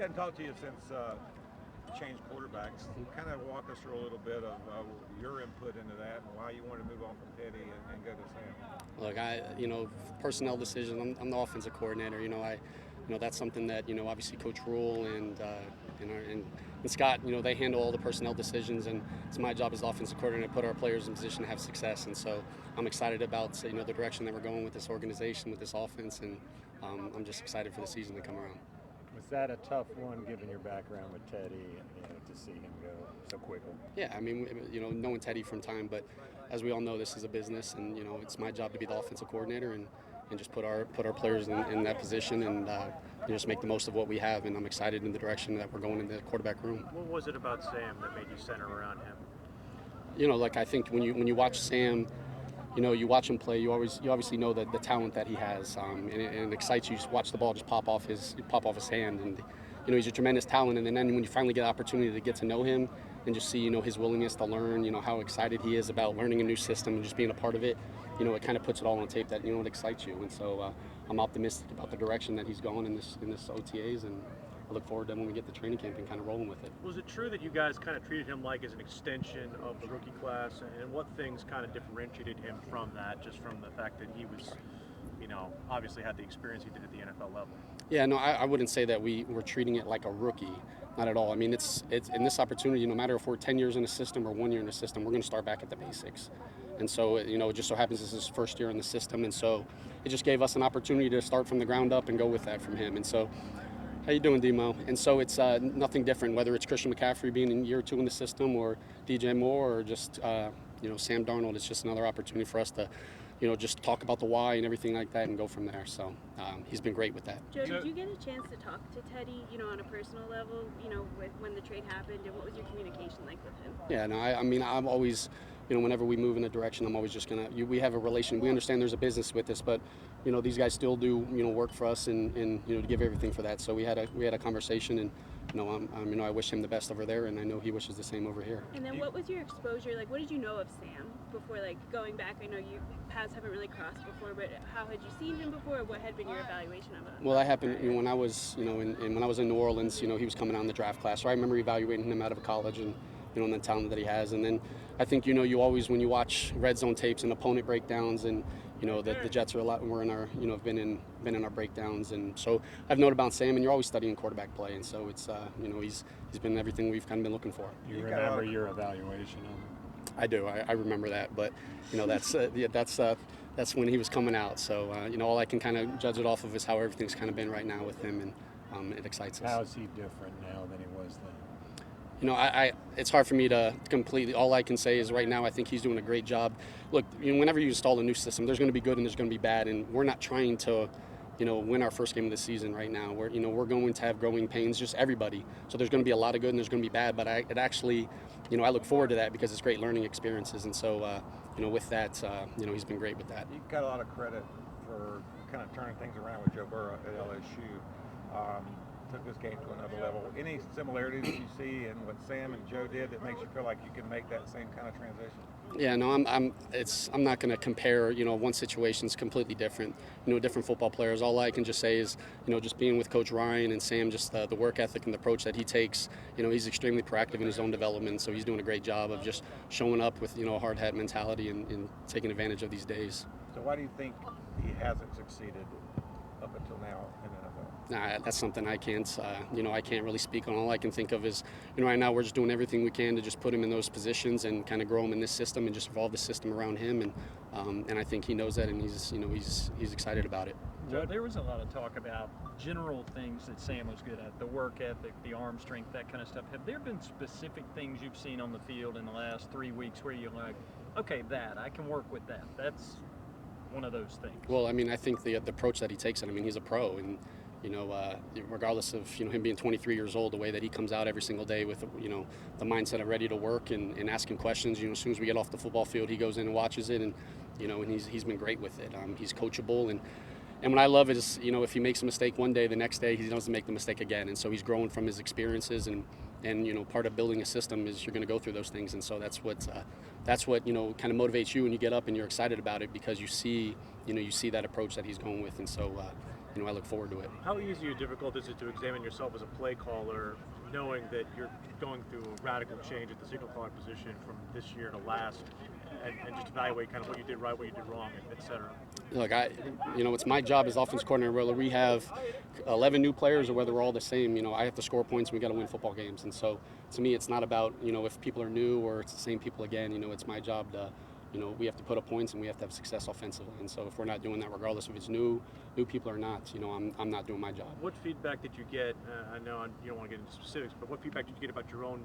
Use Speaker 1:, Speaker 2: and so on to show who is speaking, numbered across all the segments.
Speaker 1: hadn't talked to you since changed quarterbacks. Kind of walk us through a little bit of your input into that and why you wanted to move on from Teddy and go to Sam.
Speaker 2: Look, personnel decisions. I'm the offensive coordinator. That's something that obviously Coach Rule and Scott, they handle all the personnel decisions, and it's my job as the offensive coordinator to put our players in position to have success. And so I'm excited about the direction that we're going with this organization, with this offense, and I'm just excited for the season to come around.
Speaker 3: Was that a tough one, given your background with Teddy, to see him go so quickly?
Speaker 2: Yeah, knowing Teddy from time, but as we all know, this is a business, and it's my job to be the offensive coordinator and just put our players in that position and just make the most of what we have. And I'm excited in the direction that we're going in the quarterback room.
Speaker 4: What was it about Sam that made you center around him?
Speaker 2: I think when you watch Sam, you watch him play, you obviously know the talent that he has, and it excites you. Just watch the ball just pop off his hand, and he's a tremendous talent. And then when you finally get the opportunity to get to know him and just see his willingness to learn, how excited he is about learning a new system and just being a part of it, it kind of puts it all on tape that it excites you. And so I'm optimistic about the direction that he's going in this OTAs, and I look forward to when we get the training camp and kind of rolling with it.
Speaker 4: Was it true that you guys kind of treated him like as an extension of the rookie class, and what things kind of differentiated him from that, just from the fact that he was, obviously had the experience he did at the NFL level?
Speaker 2: Yeah, no, I wouldn't say that we were treating it like a rookie. Not at all. It's in this opportunity, no matter if we're 10 years in the system or 1 year in the system, we're going to start back at the basics. And so, it just so happens this is his first year in the system, and so it just gave us an opportunity to start from the ground up and go with that from him. And so, how you doing, Demo? And so it's nothing different, whether it's Christian McCaffrey being in year 2 in the system, or DJ Moore, or just Sam Darnold. It's just another opportunity for us to just talk about the why and everything like that and go from there. So he's been great with that.
Speaker 5: Joe, did you get a chance to talk to Teddy, on a personal level, when the trade happened, and what was your communication like with him?
Speaker 2: Yeah, no, I'm always, whenever we move in a direction, I'm always just we have a relation. We understand there's a business with this, but, these guys still do, work for us and to give everything for that. So we had a conversation, and, I wish him the best over there, and I know he wishes the same over here.
Speaker 5: And then what was your exposure? Like, what did you know of Sam before, going back? I know you paths haven't really crossed before, but how had you seen him before? Or what had been your evaluation of him?
Speaker 2: Well, that happened, when I was, when I was in New Orleans, he was coming out in the draft class. So I remember evaluating him out of college and, and the talent that he has. And then I think, you always, when you watch red zone tapes and opponent breakdowns, and, the Jets are were in our, have been in our breakdowns. And so I've known about Sam, and you're always studying quarterback play. And so it's, he's been everything we've kind of been looking for.
Speaker 3: You remember your evaluation of him?
Speaker 2: I do. I remember that. But, that's when he was coming out. So, all I can kind of judge it off of is how everything's kind of been right now with him, and it excites us.
Speaker 3: How is he different now than he was then?
Speaker 2: It's hard for me to completely. All I can say is right now I think he's doing a great job. Look, whenever you install a new system, there's going to be good and there's going to be bad, and we're not trying to, win our first game of the season right now. We're going to have growing pains, just everybody. So there's going to be a lot of good and there's going to be bad, but I look forward to that because it's great learning experiences, and so with that, he's been great with that.
Speaker 1: You got a lot of credit for kind of turning things around with Joe Burrow at LSU. Took this game to another level. Any similarities that you see in what Sam and Joe did that makes you feel like you can make that same kind of transition?
Speaker 2: Yeah, no, I'm not going to compare. One situation's completely different. Different football players. All I can just say is, just being with Coach Ryan and Sam, just the work ethic and the approach that he takes. He's extremely proactive in his own development, so he's doing a great job of just showing up with a hard hat mentality and taking advantage of these days.
Speaker 1: So why do you think he hasn't succeeded up until now in the NFL?
Speaker 2: Nah, that's something I can't, I can't really speak on. All I can think of is, right now we're just doing everything we can to just put him in those positions and kind of grow him in this system and just evolve the system around him. And I think he knows that, and he's excited about it.
Speaker 6: Joe, there was a lot of talk about general things that Sam was good at, the work ethic, the arm strength, that kind of stuff. Have there been specific things you've seen on the field in the last 3 weeks where you're like, okay, I can work with that. That's one of those things.
Speaker 2: Well, I think the approach that he takes, he's a pro, and regardless of him being 23 years old, the way that he comes out every single day with the mindset of ready to work and asking questions. As soon as we get off the football field, he goes in and watches it, and he's been great with it. He's coachable, and what I love is if he makes a mistake one day, the next day he doesn't make the mistake again, and so he's growing from his experiences, and part of building a system is you're going to go through those things, and so that's what kind of motivates you when you get up and you're excited about it because you see that approach that he's going with, and so I look forward to it.
Speaker 4: How easy or difficult is it to examine yourself as a play caller, knowing that you're going through a radical change at the signal caller position from this year to last, and just evaluate kind of what you did right, what you did wrong, et cetera?
Speaker 2: Look, it's my job as offense coordinator, whether we have 11 new players or whether we're all the same. I have to score points and we got to win football games. And so to me, it's not about, if people are new or it's the same people again. It's my job to, we have to put up points and we have to have success offensively. And so if we're not doing that, regardless if it's new people or not, I'm not doing my job.
Speaker 4: What feedback did you get? I know you don't want to get into specifics, but what feedback did you get about your own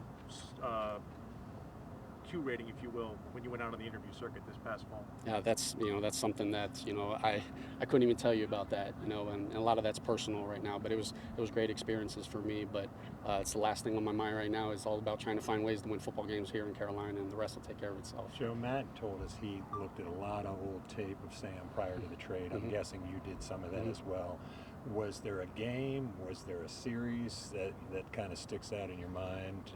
Speaker 4: Q rating, if you will, when you went out on the interview circuit this past fall?
Speaker 2: Yeah, that's something that I couldn't even tell you about that, and a lot of that's personal right now. But it was great experiences for me. But it's the last thing on my mind right now is all about trying to find ways to win football games here in Carolina, and the rest will take care of itself.
Speaker 3: Joe, Matt told us he looked at a lot of old tape of Sam prior to the trade. I'm guessing you did some of that as well. Was there a game? Was there a series that kind of sticks out in your mind?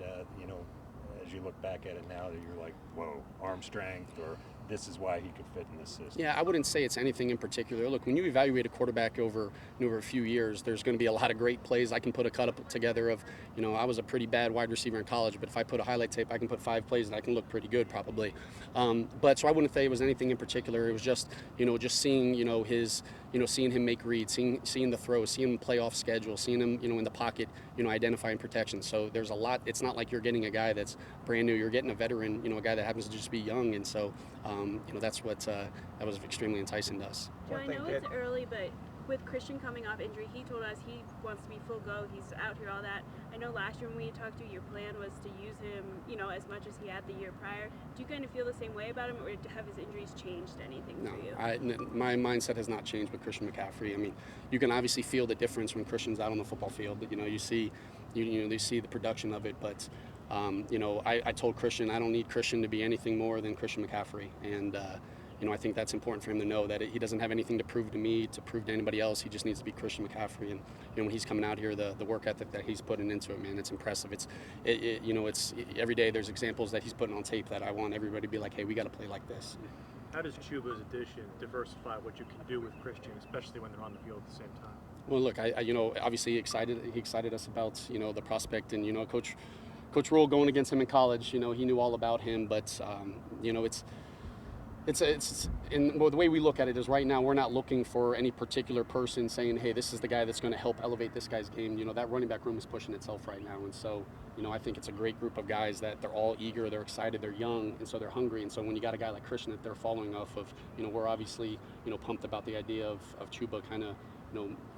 Speaker 3: As you look back at it now, that you're like, whoa, arm strength, or this is why he could fit in this system?
Speaker 2: Yeah, I wouldn't say it's anything in particular. Look, when you evaluate a quarterback over a few years, there's going to be a lot of great plays. I can put a cut up together of, I was a pretty bad wide receiver in college, but if I put a highlight tape, I can put 5 plays and I can look pretty good probably. But so I wouldn't say it was anything in particular. It was just, just seeing, his, seeing him make reads, seeing the throws, seeing him play off schedule, seeing him, in the pocket, identifying protection. So there's a lot. It's not like you're getting a guy that's brand new. You're getting a veteran, a guy that happens to just be young. And so, that's what that was extremely enticing to us.
Speaker 5: Joe, I know it's early, but with Christian coming off injury, he told us he wants to be full go. He's out here, all that. I know last year when we talked to you, your plan was to use him, as much as he had the year prior. Do you kind of feel the same way about him, or have his injuries changed anything for you?
Speaker 2: My mindset has not changed with Christian McCaffrey. I mean, you can obviously feel the difference when Christian's out on the football field. You see the production of it, but I told Christian I don't need Christian to be anything more than Christian McCaffrey, and I think that's important for him to know that he doesn't have anything to prove to me, to prove to anybody else. He just needs to be Christian McCaffrey, and when he's coming out here, the work ethic that he's putting into it, man, it's impressive. It's every day there's examples that he's putting on tape that I want everybody to be like, hey, we got to play like this.
Speaker 4: How does Chuba's addition diversify what you can do with Christian, especially when they're on the field at the same time?
Speaker 2: Well, look, I obviously he excited us about the prospect, and Coach Rule going against him in college, he knew all about him, but it's the way we look at it is right now we're not looking for any particular person saying, hey, this is the guy that's going to help elevate this guy's game. That running back room is pushing itself right now, and so I think it's a great group of guys that they're all eager, they're excited, they're young, and so they're hungry. And so when you got a guy like Christian that they're following off of, we're obviously pumped about the idea of Chuba kind of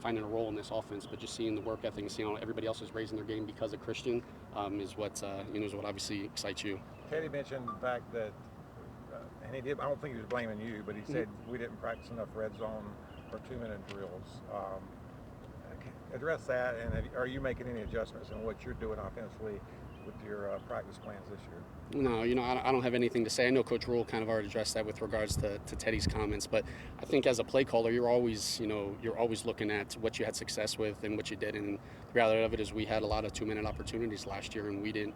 Speaker 2: finding a role in this offense, but just seeing the work ethic and seeing how everybody else is raising their game because of Christian is what obviously excites you.
Speaker 1: Teddy mentioned the fact that, and he did. I don't think he was blaming you, but he said we didn't practice enough red zone or 2-minute drills. Address that, and are you making any adjustments in what you're doing offensively with your practice plans this year?
Speaker 2: No, I don't have anything to say. I know Coach Rule kind of already addressed that with regards to Teddy's comments, but I think as a play caller, you're always looking at what you had success with and what you did. And the reality of it is we had a lot of 2-minute opportunities last year, and we didn't,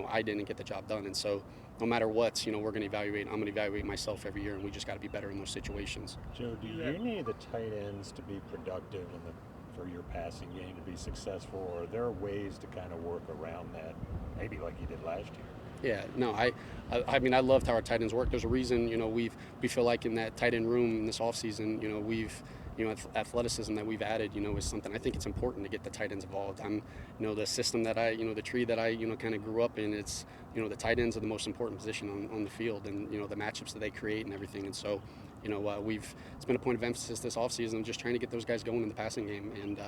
Speaker 2: I didn't get the job done. And so no matter what, we're going to evaluate. I'm going to evaluate myself every year, and we just got to be better in those situations.
Speaker 3: Joe, do you need the tight ends to be productive for your passing game to be successful, or are there ways to kind of work around that, maybe like you did last year?
Speaker 2: Yeah, no, I mean, I loved how our tight ends work. There's a reason, we feel like in that tight end room in this offseason, we've, athleticism that we've added, is something I think it's important to get the tight ends involved. The system that the tree that I, kind of grew up in, it's, the tight ends are the most important position on the field, and, the matchups that they create and everything. And so, it's been a point of emphasis this offseason, just trying to get those guys going in the passing game. And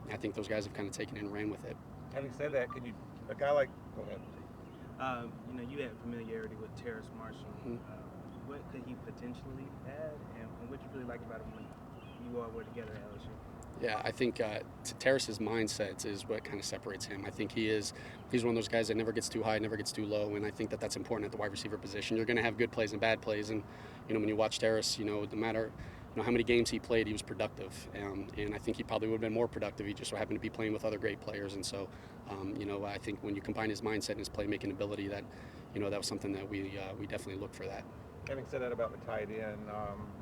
Speaker 2: I think those guys have kind of taken it and ran with it.
Speaker 1: Having said that, go ahead.
Speaker 7: You had familiarity with Terrace Marshall. What could he potentially add, and what you really liked about him when you all were together at LSU?
Speaker 2: Yeah, I think Terrace's mindset is what kind of separates him. I think he's one of those guys that never gets too high, never gets too low, and I think that's important at the wide receiver position. You're going to have good plays and bad plays, and when you watch Terrace, no matter how many games he played, he was productive, and I think he probably would have been more productive. He just so happened to be playing with other great players, and so I think when you combine his mindset and his playmaking ability, that that was something that we definitely look for that.
Speaker 1: Having said that about the tight end,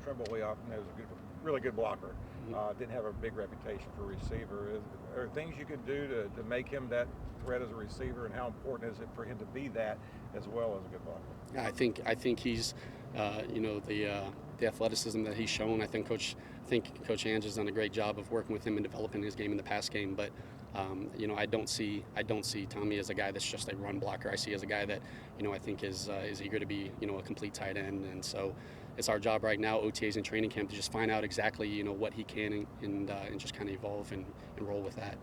Speaker 1: Tremble, we often knows a really good blocker. Didn't have a big reputation for receiver. Are there things you can do to make him that threat as a receiver, and how important is it for him to be that as well as a good blocker?
Speaker 2: Yeah, I think he's, the athleticism that he's shown. I think Coach Ange has done a great job of working with him and developing his game in the pass game. But I don't see Tommy as a guy that's just a run blocker. I see as a guy that I think is eager to be a complete tight end. And so it's our job right now, OTAs and training camp, to just find out exactly what he can and just kind of evolve and roll with that.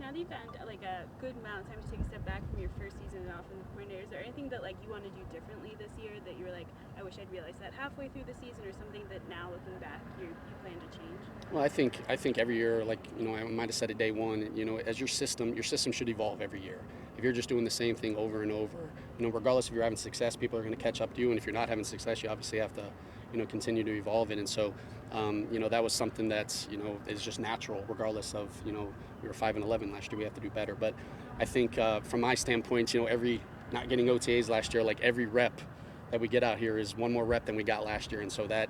Speaker 5: Now that you've had like a good amount of time to take a step back from your first season as an offensive coordinator, is there anything that like you want to do differently this year that you were like, I wish I'd realized that halfway through the season, or something that now looking back you plan to change?
Speaker 2: Well, I think every year, like I might have said it day one, as your system should evolve every year. If you're just doing the same thing over and over, regardless if you're having success, people are going to catch up to you, and if you're not having success, you obviously have to continue to evolve it. And so that was something that's is just natural, regardless of we were 5-11 last year. We have to do better. But I think from my standpoint, every not getting OTAs last year, like every rep that we get out here is one more rep than we got last year. And so that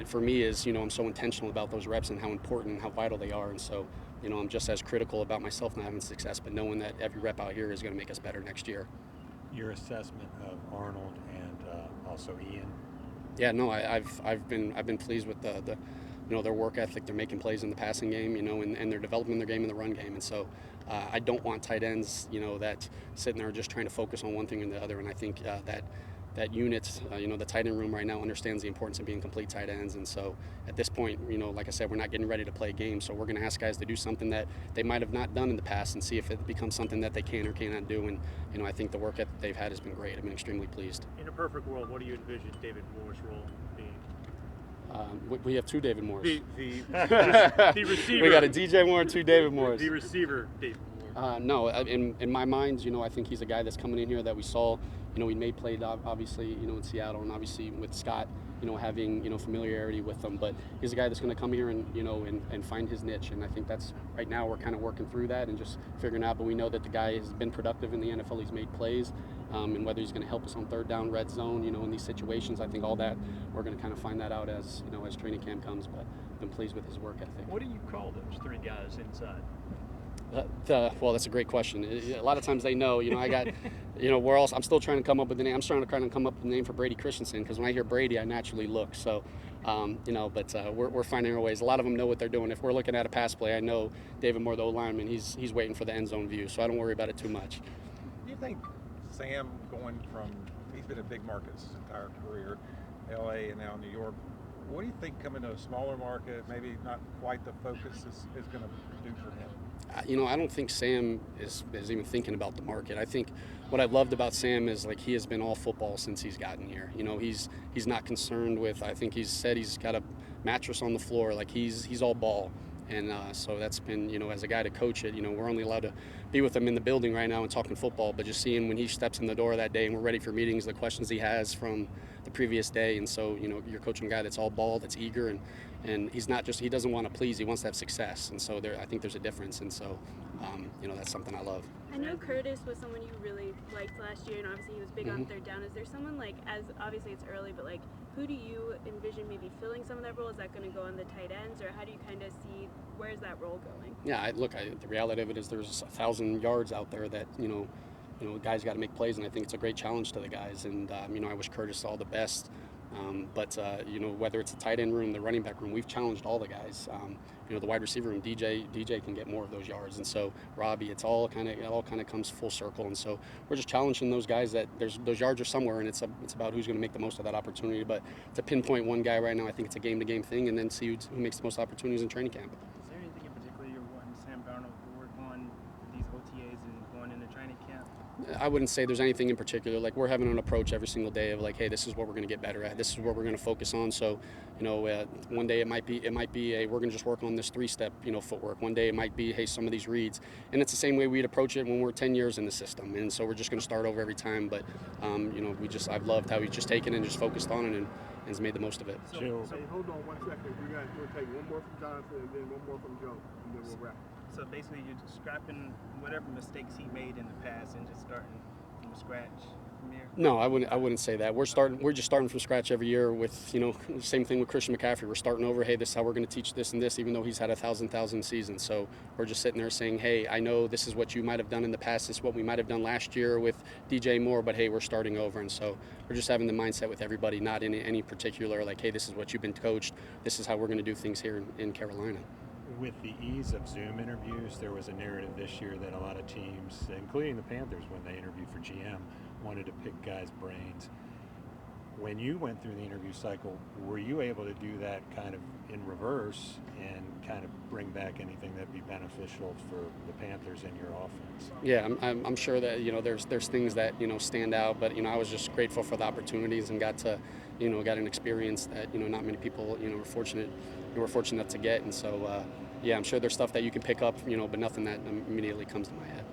Speaker 2: for me is I'm so intentional about those reps and how important and how vital they are. And so I'm just as critical about myself not having success, but knowing that every rep out here is going to make us better next year.
Speaker 3: Your assessment of Arnold and also Ian.
Speaker 2: Yeah, no, I've been pleased with the their work ethic. They're making plays in the passing game, and they're developing their game in the run game. And so I don't want tight ends, that sitting there just trying to focus on one thing or the other. And I think that unit, the tight end room right now understands the importance of being complete tight ends. And so at this point, like I said, we're not getting ready to play a game. So we're going to ask guys to do something that they might have not done in the past and see if it becomes something that they can or cannot do. And, I think the work that they've had has been great. I've been extremely pleased.
Speaker 4: In a perfect world, what do you envision David Moore's role being?
Speaker 2: We have two David Moores.
Speaker 4: The receiver.
Speaker 2: We got a DJ Moore and two David Moores.
Speaker 4: The receiver, David Moore.
Speaker 2: No, in my mind, I think he's a guy that's coming in here that we saw. We made plays, obviously, in Seattle, and obviously with Scott, having, familiarity with them. But he's a guy that's going to come here and, and find his niche. And I think that's right now we're kind of working through that and just figuring out. But we know that the guy has been productive in the NFL. He's made plays. And whether he's going to help us on third down, red zone, in these situations, I think all that we're going to kind of find that out as, as training camp comes. But I've been pleased with his work ethic.
Speaker 6: What do you call those three guys inside?
Speaker 2: Well, that's a great question. A lot of times they know, I got, I'm still trying to come up with a name. I'm trying to come up with a name for Brady Christensen, because when I hear Brady, I naturally look. So, but we're finding our ways. A lot of them know what they're doing. If we're looking at a pass play, I know David Moore, the O-lineman, he's waiting for the end zone view, so I don't worry about it too much.
Speaker 1: Do you think Sam he's been in big markets his entire career, LA and now New York, what do you think coming to a smaller market, maybe not quite the focus, is going to do for him?
Speaker 2: I don't think Sam is even thinking about the market. I think what I've loved about Sam is like he has been all football since he's gotten here. He's not concerned with. I think he's said he's got a mattress on the floor. Like he's all ball, and so that's been as a guy to coach it. We're only allowed to be with him in the building right now and talking football, but just seeing when he steps in the door that day and we're ready for meetings, the questions he has from the previous day. And so you're coaching a guy that's all ball, that's eager, and he's not just, he doesn't want to please, he wants to have success. And so I think there's a difference. And so, that's something I love.
Speaker 5: I know Curtis was someone you really liked last year, and obviously he was big on third down. Is there someone obviously it's early, but who do you envision maybe filling some of that role? Is that going to go on the tight ends, or how do you kind of see where's that role going?
Speaker 2: Yeah, the reality of it is there's 1,000 yards out there that, guys got to make plays, and I think it's a great challenge to the guys. And, I wish Curtis all the best. But whether it's the tight end room, the running back room, we've challenged all the guys. The wide receiver room, DJ can get more of those yards, and so Robbie, it all kind of comes full circle. And so we're just challenging those guys that those yards are somewhere, and it's about who's going to make the most of that opportunity. But to pinpoint one guy right now, I think it's a game-to-game thing, and then see who makes the most opportunities in training camp.
Speaker 7: Is there anything in particular you're wanting Sam Darnold to work on these OTAs and going into training camp?
Speaker 2: I wouldn't say there's anything in particular. We're having an approach every single day of hey, this is what we're going to get better at. This is what we're going to focus on. So, one day it might be we're going to just work on this 3-step, footwork. One day it might be, hey, some of these reads. And it's the same way we'd approach it when we're 10 years in the system. And so we're just going to start over every time. But, I've loved how he's just taken it and just focused on it and has made the most of it.
Speaker 8: So, hey, hold on 1 second. We'll take one more from Jonathan and then one more from Joe, and then we'll wrap.
Speaker 7: So basically, you're just scrapping whatever mistakes he made in the past and just starting from from scratch from here?
Speaker 2: No, I wouldn't say that. We're just starting from scratch every year with, same thing with Christian McCaffrey. We're starting over. Hey, this is how we're going to teach this and this, even though he's had 1,000 seasons. So we're just sitting there saying, hey, I know this is what you might have done in the past. This is what we might have done last year with DJ Moore, but hey, we're starting over. And so we're just having the mindset with everybody, not in any particular, like, hey, this is what you've been coached. This is how we're going to do things here in Carolina.
Speaker 3: With the ease of Zoom interviews, there was a narrative this year that a lot of teams, including the Panthers when they interviewed for GM, wanted to pick guys' brains. When you went through the interview cycle, were you able to do that kind of in reverse and kind of bring back anything that'd be beneficial for the Panthers in your offense?
Speaker 2: Yeah, I'm sure that there's things that stand out, but I was just grateful for the opportunities and got to got an experience that not many people were fortunate to get, and so yeah, I'm sure there's stuff that you can pick up, but nothing that immediately comes to my head.